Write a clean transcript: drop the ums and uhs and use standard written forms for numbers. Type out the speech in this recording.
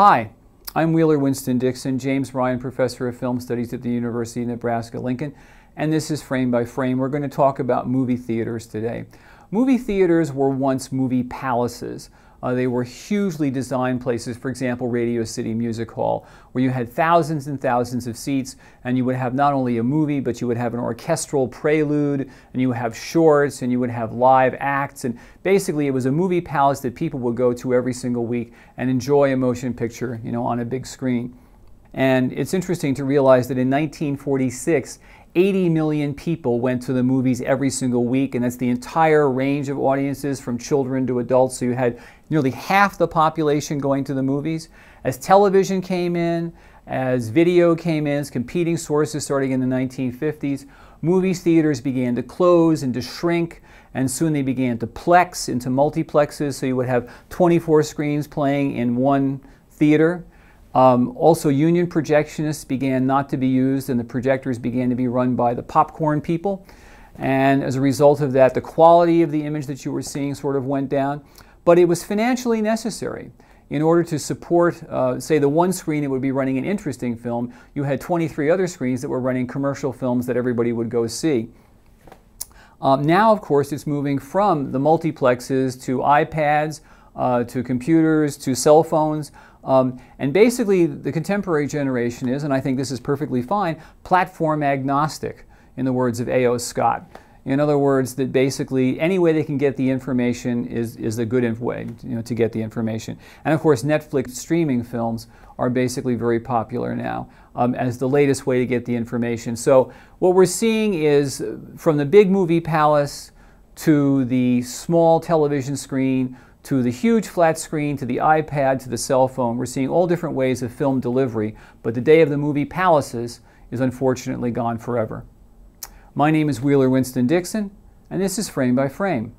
Hi, I'm Winston Dixon, James Ryan Professor of Film Studies at the University of Nebraska Lincoln, and this is Frame by Frame. We're going to talk about movie theaters today. Movie theaters were once movie palaces. They were hugely designed places, for example, Radio City Music Hall, where you had thousands and thousands of seats, and you would have not only a movie, but you would have an orchestral prelude, and you would have shorts, and you would have live acts, and basically it was a movie palace that people would go to every single week and enjoy a motion picture, on a big screen. And it's interesting to realize that in 1946, 80 million people went to the movies every single week, and that's the entire range of audiences from children to adults. So you had nearly half the population going to the movies. As television came in, as video came in, as competing sources starting in the 1950s, movie theaters began to close and to shrink, and soon they began to plex into multiplexes, so you would have 24 screens playing in one theater. Also, union projectionists began not to be used, and the projectors began to be run by the popcorn people. And as a result of that, the quality of the image that you were seeing sort of went down. But it was financially necessary. In order to support, say, the one screen that would be running an interesting film, you had 23 other screens that were running commercial films that everybody would go see. Now, of course, it's moving from the multiplexes to iPads, to computers, to cell phones. And basically, the contemporary generation is, and I think this is perfectly fine, platform agnostic, in the words of A.O. Scott. In other words, that basically any way they can get the information is a good way to get the information. And of course, Netflix streaming films are basically very popular now as the latest way to get the information. So what we're seeing is from the big movie palace to the small television screen to the huge flat screen, to the iPad, to the cell phone. We're seeing all different ways of film delivery, but the day of the movie palaces is unfortunately gone forever. My name is Winston Dixon, and this is Frame by Frame.